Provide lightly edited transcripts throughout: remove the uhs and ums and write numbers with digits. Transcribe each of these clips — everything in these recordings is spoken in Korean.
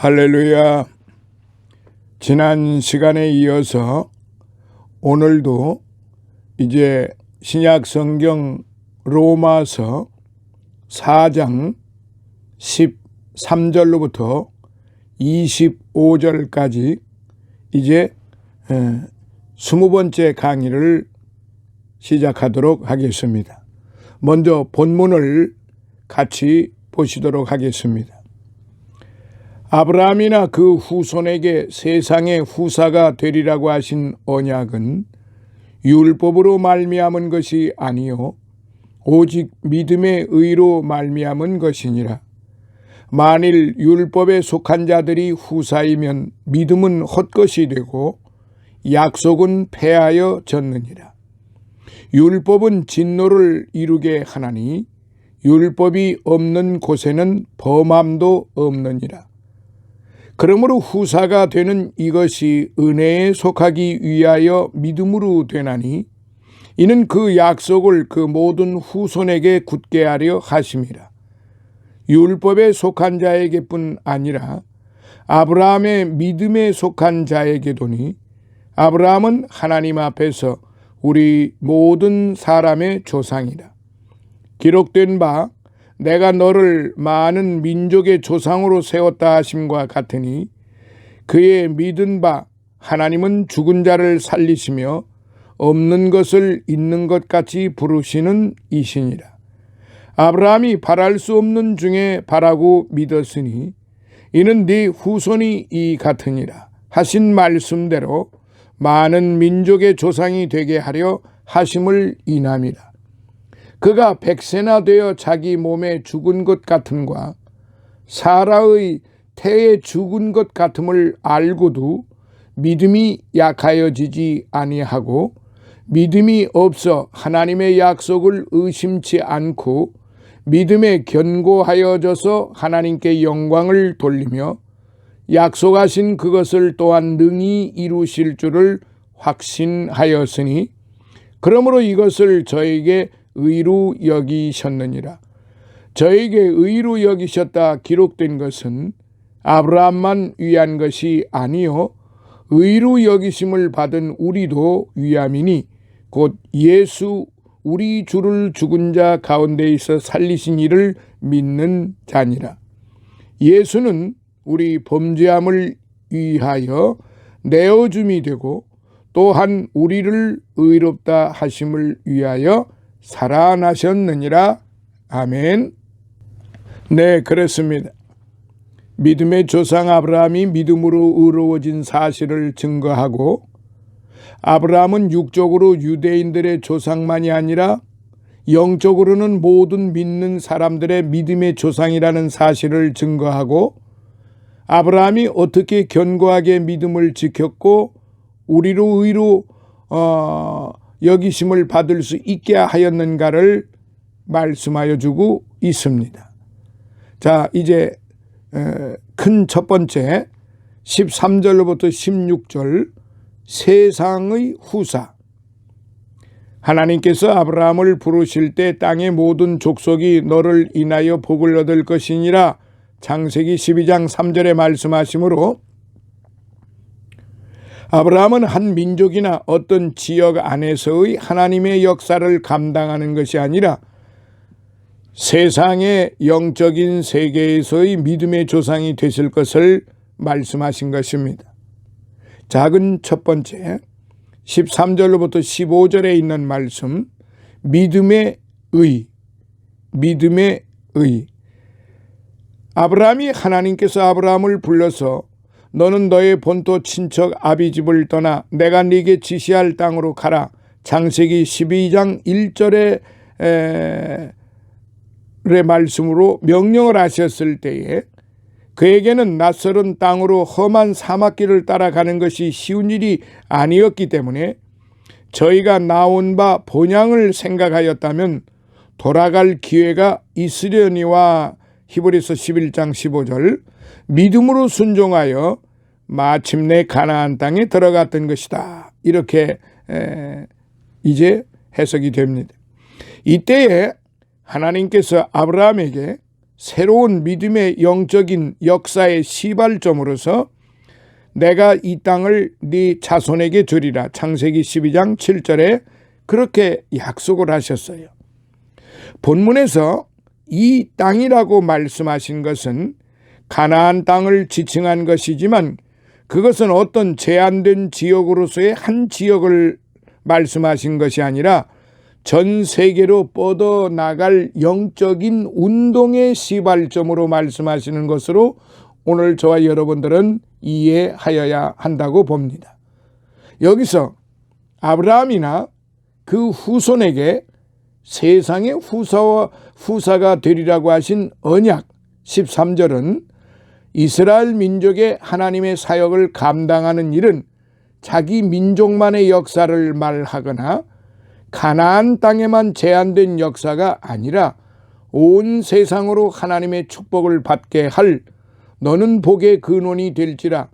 할렐루야. 지난 시간에 이어서 오늘도 이제 신약 성경 로마서 4장 13절로부터 25절까지 이제 20번째 강의를 시작하도록 하겠습니다. 먼저 본문을 같이 보시도록 하겠습니다. 아브라함이나 그 후손에게 세상의 후사가 되리라고 하신 언약은 율법으로 말미암은 것이 아니요 오직 믿음의 의로 말미암은 것이니라. 만일 율법에 속한 자들이 후사이면 믿음은 헛것이 되고 약속은 패하여 졌느니라. 율법은 진노를 이루게 하나니 율법이 없는 곳에는 범함도 없느니라. 그러므로 후사가 되는 이것이 은혜에 속하기 위하여 믿음으로 되나니 이는 그 약속을 그 모든 후손에게 굳게 하려 하심이라. 율법에 속한 자에게뿐 아니라 아브라함의 믿음에 속한 자에게도니 아브라함은 하나님 앞에서 우리 모든 사람의 조상이라. 기록된 바 내가 너를 많은 민족의 조상으로 세웠다 하심과 같으니 그의 믿은 바 하나님은 죽은 자를 살리시며 없는 것을 있는 것 같이 부르시는 이시니라. 아브라함이 바랄 수 없는 중에 바라고 믿었으니 이는 네 후손이 이 같으니라 하신 말씀대로 많은 민족의 조상이 되게 하려 하심을 인함이라. 그가 백세나 되어 자기 몸에 죽은 것 같음과 사라의 태에 죽은 것 같음을 알고도 믿음이 약하여지지 아니하고 믿음이 없어 하나님의 약속을 의심치 않고 믿음에 견고하여져서 하나님께 영광을 돌리며 약속하신 그것을 또한 능히 이루실 줄을 확신하였으니 그러므로 이것을 저에게 의로 여기셨느니라. 저에게 의로 여기셨다 기록된 것은 아브라함만 위한 것이 아니요 의로 여기심을 받은 우리도 위함이니 곧 예수 우리 주를 죽은 자 가운데 있어 살리신 이를 믿는 자니라. 예수는 우리 범죄함을 위하여 내어줌이 되고 또한 우리를 의롭다 하심을 위하여 살아나셨느니라. 아멘. 네, 그렇습니다. 믿음의 조상 아브라함이 믿음으로 의로워진 사실을 증거하고 아브라함은 육적으로 유대인들의 조상만이 아니라 영적으로는 모든 믿는 사람들의 믿음의 조상이라는 사실을 증거하고 아브라함이 어떻게 견고하게 믿음을 지켰고 우리로 의로 여기심을 받을 수 있게 하였는가를 말씀하여 주고 있습니다. 자, 이제 큰 첫 번째 13절로부터 16절 세상의 후사. 하나님께서 아브라함을 부르실 때 땅의 모든 족속이 너를 인하여 복을 얻을 것이니라 창세기 12장 3절에 말씀하시므로 아브라함은 한 민족이나 어떤 지역 안에서의 하나님의 역사를 감당하는 것이 아니라 세상의 영적인 세계에서의 믿음의 조상이 되실 것을 말씀하신 것입니다. 작은 첫 번째 13절로부터 15절에 있는 말씀 믿음의 의. 아브라함이 하나님께서 아브라함을 불러서 너는 너의 본토 친척 아비 집을 떠나 내가 네게 지시할 땅으로 가라. 창세기 12장 1절의 말씀으로 명령을 하셨을 때에 그에게는 낯설은 땅으로 험한 사막길을 따라가는 것이 쉬운 일이 아니었기 때문에 저희가 나온 바 본향을 생각하였다면 돌아갈 기회가 있으려니와 히브리서 11장 15절 믿음으로 순종하여 마침내 가나안 땅에 들어갔던 것이다. 이렇게 이제 해석이 됩니다. 이때에 하나님께서 아브라함에게 새로운 믿음의 영적인 역사의 시발점으로서 내가 이 땅을 네 자손에게 주리라. 창세기 12장 7절에 그렇게 약속을 하셨어요. 본문에서 이 땅이라고 말씀하신 것은 가나안 땅을 지칭한 것이지만 그것은 어떤 제한된 지역으로서의 한 지역을 말씀하신 것이 아니라 전 세계로 뻗어나갈 영적인 운동의 시발점으로 말씀하시는 것으로 오늘 저와 여러분들은 이해하여야 한다고 봅니다. 여기서 아브라함이나 그 후손에게 세상의 후사가 되리라고 하신 언약 13절은 이스라엘 민족의 하나님의 사역을 감당하는 일은 자기 민족만의 역사를 말하거나 가나안 땅에만 제한된 역사가 아니라 온 세상으로 하나님의 축복을 받게 할 너는 복의 근원이 될지라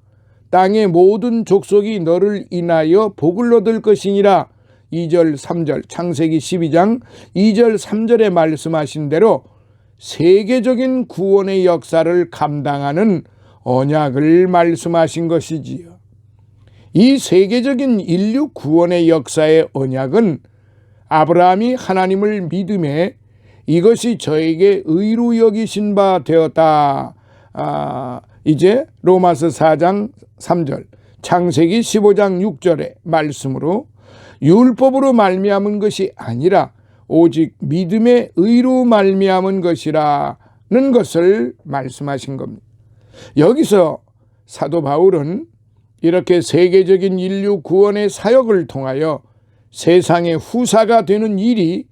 땅의 모든 족속이 너를 인하여 복을 얻을 것이니라. 2절 3절 창세기 12장 2절 3절에 말씀하신 대로 세계적인 구원의 역사를 감당하는 언약을 말씀하신 것이지요. 이 세계적인 인류 구원의 역사의 언약은 아브라함이 하나님을 믿음에 이것이 저에게 의로 여기신 바 되었다. 이제 로마서 4장 3절 창세기 15장 6절의 말씀으로 율법으로 말미암은 것이 아니라 오직 믿음의 의로 말미암은 것이라는 것을 말씀하신 겁니다. 여기서 사도 바울은 이렇게 세계적인 인류 구원의 사역을 통하여 세상의 후사가 되는 일이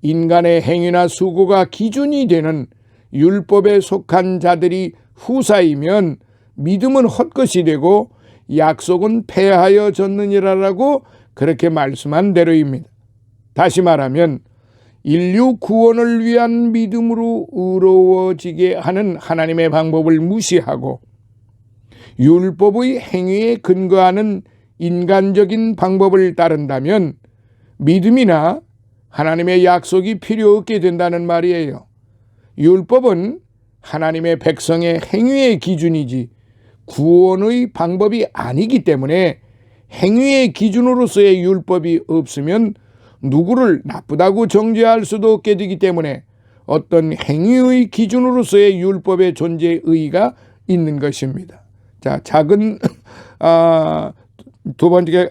인간의 행위나 수고가 기준이 되는 율법에 속한 자들이 후사이면 믿음은 헛것이 되고 약속은 폐하여졌느니라라고 그렇게 말씀한 대로입니다. 다시 말하면 인류 구원을 위한 믿음으로 의로워지게 하는 하나님의 방법을 무시하고 율법의 행위에 근거하는 인간적인 방법을 따른다면 믿음이나 하나님의 약속이 필요 없게 된다는 말이에요. 율법은 하나님의 백성의 행위의 기준이지 구원의 방법이 아니기 때문에 행위의 기준으로서의 율법이 없으면 누구를 나쁘다고 정죄할 수도 없게 되기 때문에 어떤 행위의 기준으로서의 율법의 존재의 의의가 있는 것입니다. 자, 작은 두 번째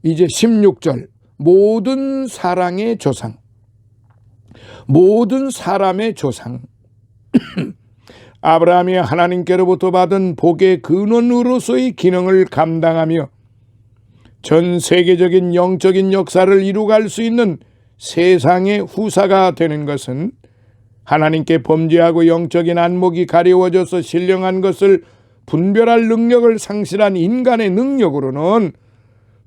이제 16절 모든 사랑의 조상, 모든 사람의 조상 아브라함이 하나님께로부터 받은 복의 근원으로서의 기능을 감당하며 전 세계적인 영적인 역사를 이루갈 수 있는 세상의 후사가 되는 것은 하나님께 범죄하고 영적인 안목이 가려워져서 신령한 것을 분별할 능력을 상실한 인간의 능력으로는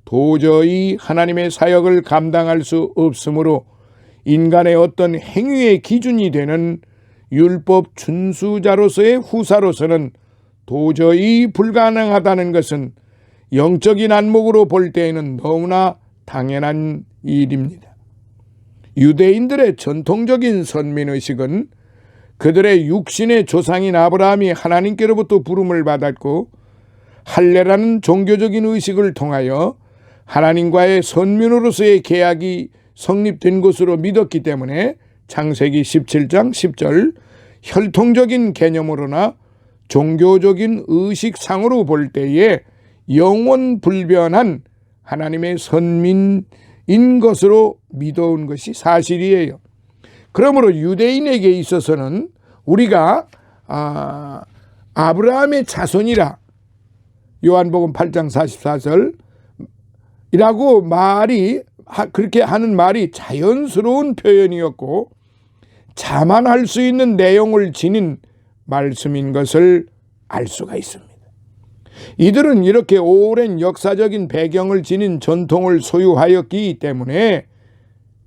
도저히 하나님의 사역을 감당할 수 없으므로 인간의 어떤 행위의 기준이 되는 율법 준수자로서의 후사로서는 도저히 불가능하다는 것은 영적인 안목으로 볼 때에는 너무나 당연한 일입니다. 유대인들의 전통적인 선민의식은 그들의 육신의 조상인 아브라함이 하나님께로부터 부름을 받았고 할례라는 종교적인 의식을 통하여 하나님과의 선민으로서의 계약이 성립된 것으로 믿었기 때문에 창세기 17장 10절 혈통적인 개념으로나 종교적인 의식상으로 볼 때에 영원 불변한 하나님의 선민인 것으로 믿어온 것이 사실이에요. 그러므로 유대인에게 있어서는 우리가 아브라함의 자손이라 요한복음 8장 44절 이라고 그렇게 하는 말이 자연스러운 표현이었고 자만할 수 있는 내용을 지닌 말씀인 것을 알 수가 있습니다. 이들은 이렇게 오랜 역사적인 배경을 지닌 전통을 소유하였기 때문에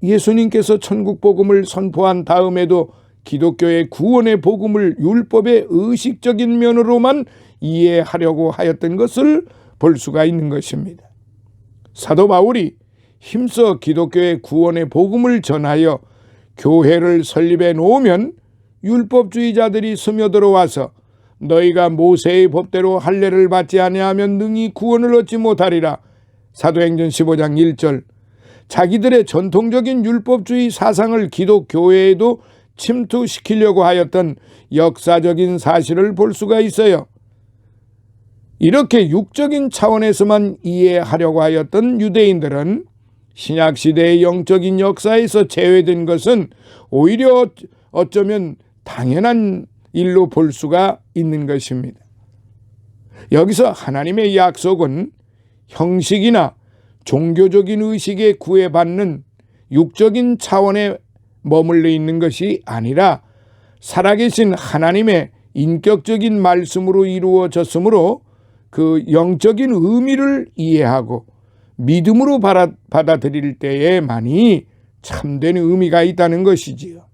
예수님께서 천국 복음을 선포한 다음에도 기독교의 구원의 복음을 율법의 의식적인 면으로만 이해하려고 하였던 것을 볼 수가 있는 것입니다. 사도 바울이 힘써 기독교의 구원의 복음을 전하여 교회를 설립해 놓으면 율법주의자들이 스며들어 와서 너희가 모세의 법대로 할례를 받지 아니하면 능히 구원을 얻지 못하리라. 사도행전 15장 1절. 자기들의 전통적인 율법주의 사상을 기독교회에도 침투시키려고 하였던 역사적인 사실을 볼 수가 있어요. 이렇게 육적인 차원에서만 이해하려고 하였던 유대인들은 신약시대의 영적인 역사에서 제외된 것은 오히려 어쩌면 당연한 일로 볼 수가 있는 것입니다. 여기서 하나님의 약속은 형식이나 종교적인 의식에 구애받는 육적인 차원에 머물러 있는 것이 아니라 살아계신 하나님의 인격적인 말씀으로 이루어졌으므로 그 영적인 의미를 이해하고 믿음으로 받아들일 때에만이 참된 의미가 있다는 것이지요.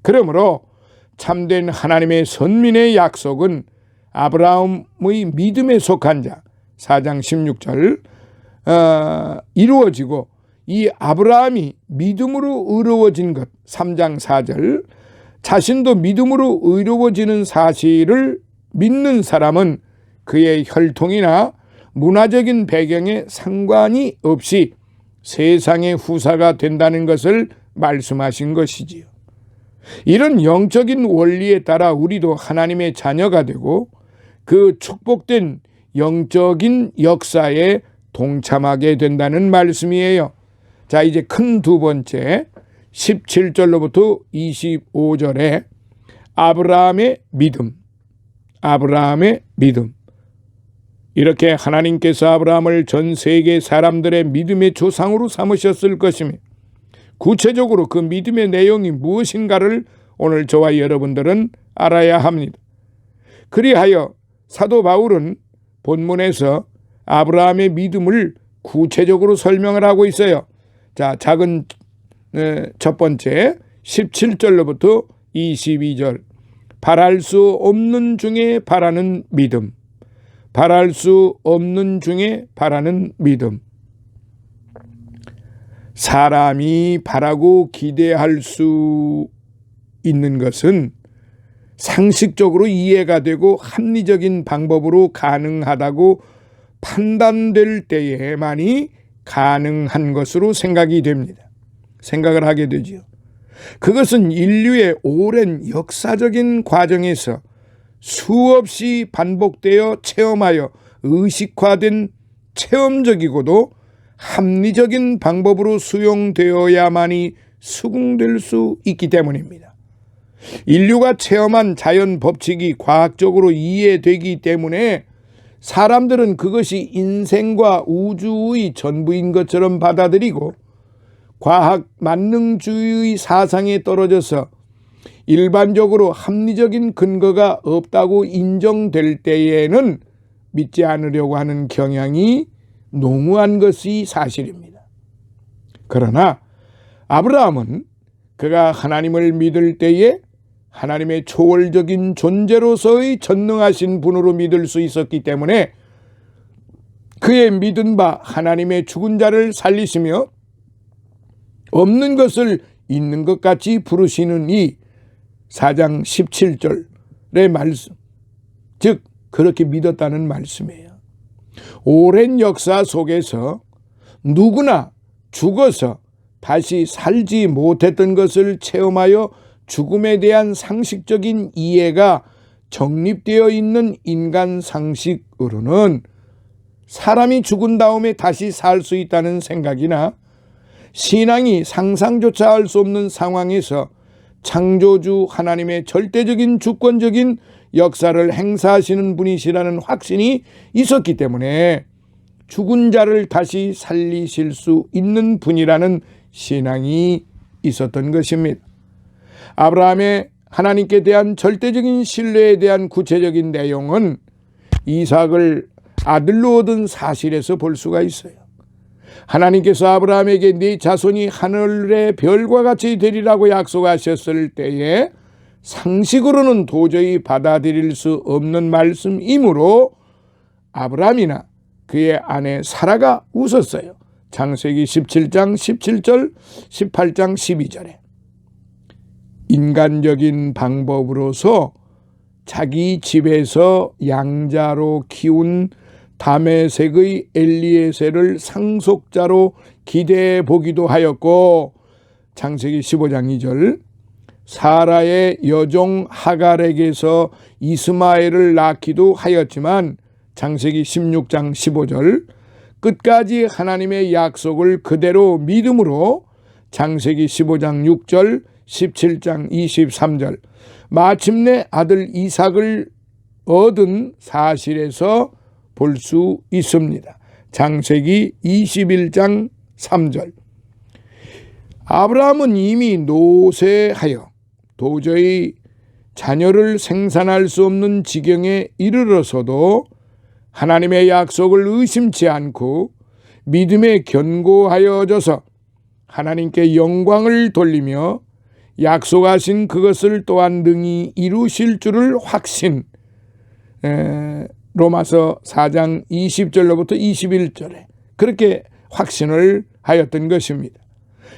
그러므로 참된 하나님의 선민의 약속은 아브라함의 믿음에 속한 자 4장 16절 이루어지고 이 아브라함이 믿음으로 의로워진 것 3장 4절 자신도 믿음으로 의로워지는 사실을 믿는 사람은 그의 혈통이나 문화적인 배경에 상관이 없이 세상의 후사가 된다는 것을 말씀하신 것이지요. 이런 영적인 원리에 따라 우리도 하나님의 자녀가 되고 그 축복된 영적인 역사에 동참하게 된다는 말씀이에요. 자, 이제 큰 두 번째 17절로부터 25절에 아브라함의 믿음. 이렇게 하나님께서 아브라함을 전 세계 사람들의 믿음의 조상으로 삼으셨을 것이며 구체적으로 그 믿음의 내용이 무엇인가를 오늘 저와 여러분들은 알아야 합니다. 그리하여 사도 바울은 본문에서 아브라함의 믿음을 구체적으로 설명을 하고 있어요. 자, 작은 첫 번째 17절로부터 22절 바랄 수 없는 중에 바라는 믿음. 바랄 수 없는 중에 바라는 믿음. 사람이 바라고 기대할 수 있는 것은 상식적으로 이해가 되고 합리적인 방법으로 가능하다고 판단될 때에만이 가능한 것으로 생각이 됩니다. 생각을 하게 되지요. 그것은 인류의 오랜 역사적인 과정에서 수없이 반복되어 체험하여 의식화된 체험적이고도 합리적인 방법으로 수용되어야만이 수긍될 수 있기 때문입니다. 인류가 체험한 자연 법칙이 과학적으로 이해되기 때문에 사람들은 그것이 인생과 우주의 전부인 것처럼 받아들이고 과학 만능주의 사상에 떨어져서 일반적으로 합리적인 근거가 없다고 인정될 때에는 믿지 않으려고 하는 경향이 농후한 것이 사실입니다. 그러나 아브라함은 그가 하나님을 믿을 때에 하나님의 초월적인 존재로서의 전능하신 분으로 믿을 수 있었기 때문에 그의 믿은 바 하나님의 죽은 자를 살리시며 없는 것을 있는 것 같이 부르시는 이 4장 17절의 말씀, 즉 그렇게 믿었다는 말씀이에요. 오랜 역사 속에서 누구나 죽어서 다시 살지 못했던 것을 체험하여 죽음에 대한 상식적인 이해가 정립되어 있는 인간 상식으로는 사람이 죽은 다음에 다시 살 수 있다는 생각이나 신앙이 상상조차 할 수 없는 상황에서 창조주 하나님의 절대적인 주권적인 역사를 행사하시는 분이시라는 확신이 있었기 때문에 죽은 자를 다시 살리실 수 있는 분이라는 신앙이 있었던 것입니다. 아브라함의 하나님께 대한 절대적인 신뢰에 대한 구체적인 내용은 이삭을 아들로 얻은 사실에서 볼 수가 있어요. 하나님께서 아브라함에게 네 자손이 하늘의 별과 같이 되리라고 약속하셨을 때에 상식으로는 도저히 받아들일 수 없는 말씀이므로 아브라함이나 그의 아내 사라가 웃었어요. 창세기 17장 17절 18장 12절에 인간적인 방법으로서 자기 집에서 양자로 키운 다메섹의 엘리에셀을 상속자로 기대해 보기도 하였고, 창세기 15장 2절 사라의 여종 하갈에게서 이스마엘을 낳기도 하였지만, 창세기 16장 15절 끝까지 하나님의 약속을 그대로 믿음으로 창세기 15장 6절 17장 23절 마침내 아들 이삭을 얻은 사실에서 볼 수 있습니다. 창세기 21장 3절 아브라함은 이미 노쇠하여 도저히 자녀를 생산할 수 없는 지경에 이르러서도 하나님의 약속을 의심치 않고 믿음에 견고하여져서 하나님께 영광을 돌리며 약속하신 그것을 또한 능히 이루실 줄을 확신. 로마서 4장 20절로부터 21절에 그렇게 확신을 하였던 것입니다.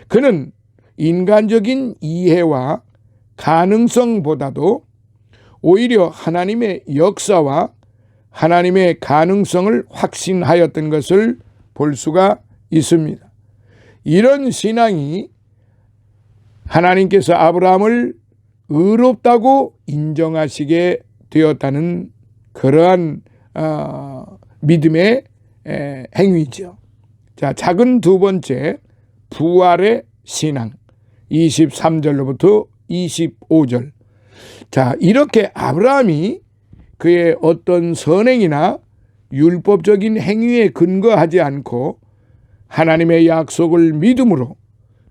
그는 인간적인 이해와 가능성보다도 오히려 하나님의 역사와 하나님의 가능성을 확신하였던 것을 볼 수가 있습니다. 이런 신앙이 하나님께서 아브라함을 의롭다고 인정하시게 되었다는 그러한 믿음의 행위죠. 자, 작은 두 번째, 부활의 신앙 23절로부터 25절. 자, 이렇게 아브라함이 그의 어떤 선행이나 율법적인 행위에 근거하지 않고 하나님의 약속을 믿음으로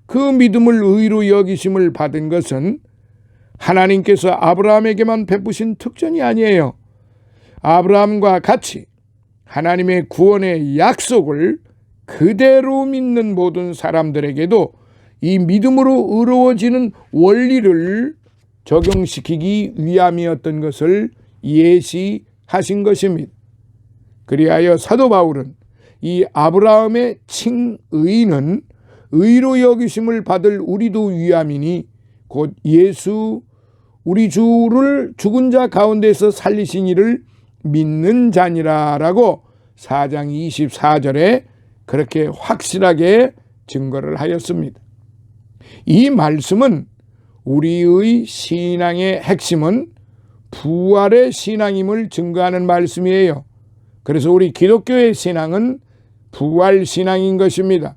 그 믿음을 의로 여기심을 받은 것은 하나님께서 아브라함에게만 베푸신 특전이 아니에요. 아브라함과 같이 하나님의 구원의 약속을 그대로 믿는 모든 사람들에게도 이 믿음으로 의로워지는 원리를 적용시키기 위함이었던 것을 예시하신 것입니다. 그리하여 사도 바울은 이 아브라함의 칭의는 의로 여기심을 받을 우리도 위함이니 곧 예수 우리 주를 죽은 자 가운데서 살리신 이를 믿는 자니라라고 4장 24절에 그렇게 확실하게 증거를 하였습니다. 이 말씀은 우리의 신앙의 핵심은 부활의 신앙임을 증거하는 말씀이에요. 그래서 우리 기독교의 신앙은 부활 신앙인 것입니다.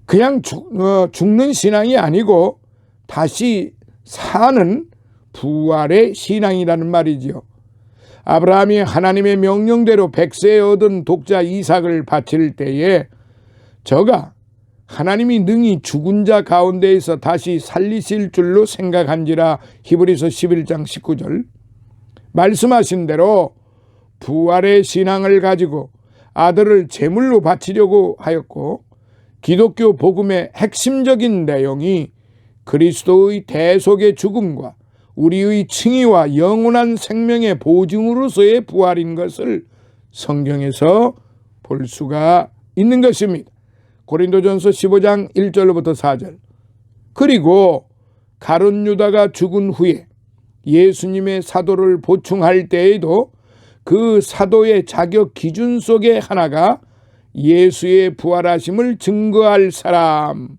그냥 죽는 신앙이 아니고 다시 사는 부활의 신앙이라는 말이지요. 아브라함이 하나님의 명령대로 100세에 얻은 독자 이삭을 바칠 때에 저가 하나님이 능히 죽은 자 가운데에서 다시 살리실 줄로 생각한지라 히브리서 11장 19절 말씀하신 대로 부활의 신앙을 가지고 아들을 제물로 바치려고 하였고, 기독교 복음의 핵심적인 내용이 그리스도의 대속의 죽음과 우리의 칭의와 영원한 생명의 보증으로서의 부활인 것을 성경에서 볼 수가 있는 것입니다. 고린도전서 15장 1절로부터 4절. 그리고 가룟 유다가 죽은 후에 예수님의 사도를 보충할 때에도 그 사도의 자격 기준 속에 하나가 예수의 부활하심을 증거할 사람,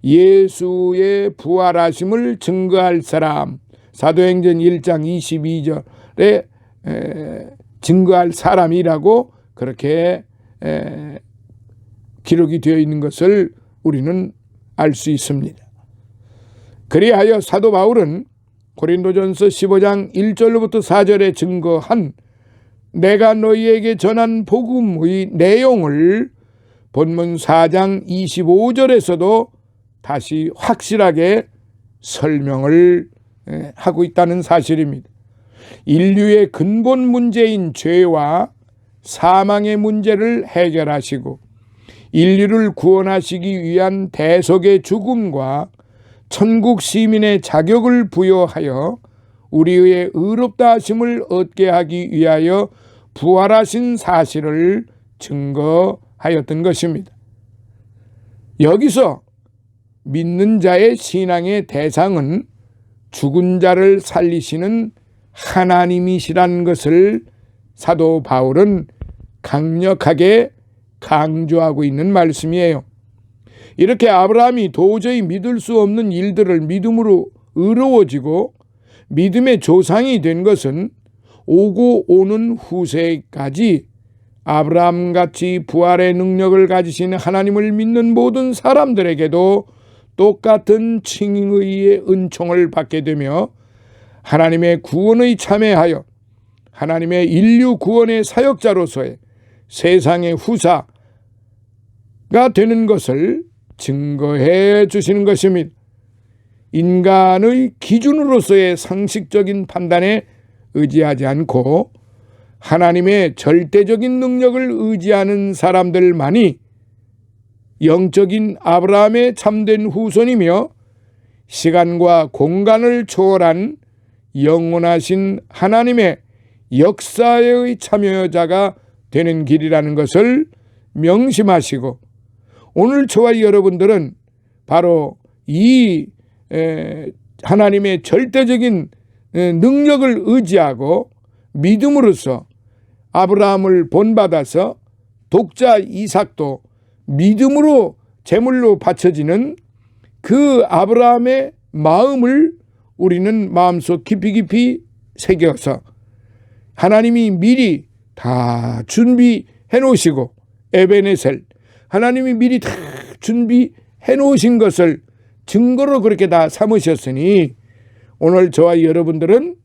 예수의 부활하심을 증거할 사람, 사도행전 1장 22절에 증거할 사람이라고 그렇게 기록이 되어 있는 것을 우리는 알 수 있습니다. 그리하여 사도 바울은 고린도전서 15장 1절로부터 4절에 증거한 내가 너희에게 전한 복음의 내용을 본문 4장 25절에서도 다시 확실하게 설명을 하고 있다는 사실입니다. 인류의 근본 문제인 죄와 사망의 문제를 해결하시고 인류를 구원하시기 위한 대속의 죽음과 천국 시민의 자격을 부여하여 우리의 의롭다 하심을 얻게 하기 위하여 부활하신 사실을 증거하였던 것입니다. 여기서 믿는 자의 신앙의 대상은 죽은 자를 살리시는 하나님이시란 것을 사도 바울은 강력하게 강조하고 있는 말씀이에요. 이렇게 아브라함이 도저히 믿을 수 없는 일들을 믿음으로 의로워지고 믿음의 조상이 된 것은 오고 오는 후세까지 아브라함같이 부활의 능력을 가지신 하나님을 믿는 모든 사람들에게도 똑같은 칭의의 은총을 받게 되며 하나님의 구원의 참여하여 하나님의 인류 구원의 사역자로서의 세상의 후사가 되는 것을 증거해 주시는 것입니다. 인간의 기준으로서의 상식적인 판단에 의지하지 않고 하나님의 절대적인 능력을 의지하는 사람들만이 영적인 아브라함의 참된 후손이며 시간과 공간을 초월한 영원하신 하나님의 역사의 참여자가 되는 길이라는 것을 명심하시고 오늘 저와 여러분들은 바로 이 하나님의 절대적인 능력을 의지하고 믿음으로써 아브라함을 본받아서 독자 이삭도 믿음으로 제물로 바쳐지는 그 아브라함의 마음을 우리는 마음속 깊이 새겨서 하나님이 미리 다 준비해 놓으시고 에베네셀 하나님이 미리 다 준비해 놓으신 것을 증거로 그렇게 다 삼으셨으니 오늘 저와 여러분들은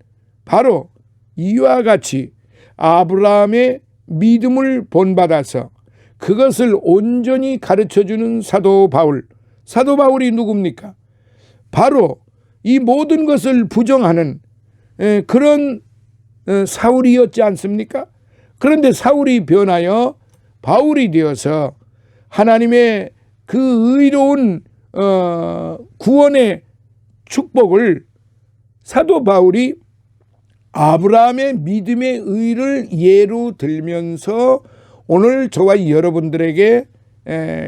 바로 이와 같이 아브라함의 믿음을 본받아서 그것을 온전히 가르쳐주는 사도 바울이 누굽니까? 바로 이 모든 것을 부정하는 그런 사울이었지 않습니까? 그런데 사울이 변하여 바울이 되어서 하나님의 그 의로운 구원의 축복을 사도 바울이 아브라함의 믿음의 의를 예로 들면서 오늘 저와 여러분들에게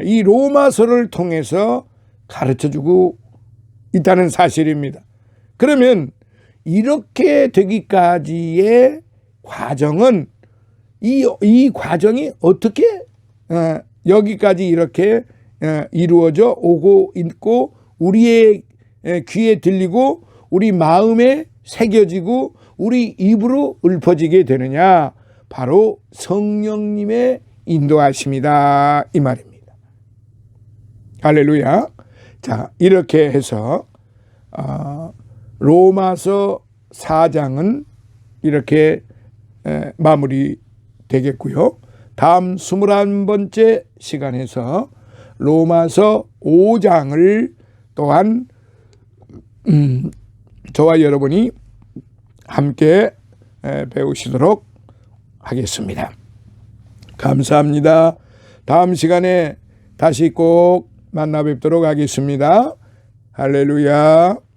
이 로마서를 통해서 가르쳐주고 있다는 사실입니다. 그러면 이렇게 되기까지의 과정은 이 과정이 어떻게 여기까지 이렇게 이루어져 오고 있고 우리의 귀에 들리고 우리 마음에 새겨지고 우리 입으로 읊어지게 되느냐? 바로 성령님의 인도하심이다 이 말입니다. 할렐루야. 자, 이렇게 해서 로마서 4장은 이렇게 마무리 되겠고요. 다음 21번째 시간에서 로마서 5장을 또한 저와 여러분이 함께 배우시도록 하겠습니다. 감사합니다. 다음 시간에 다시 꼭 만나 뵙도록 하겠습니다. 할렐루야.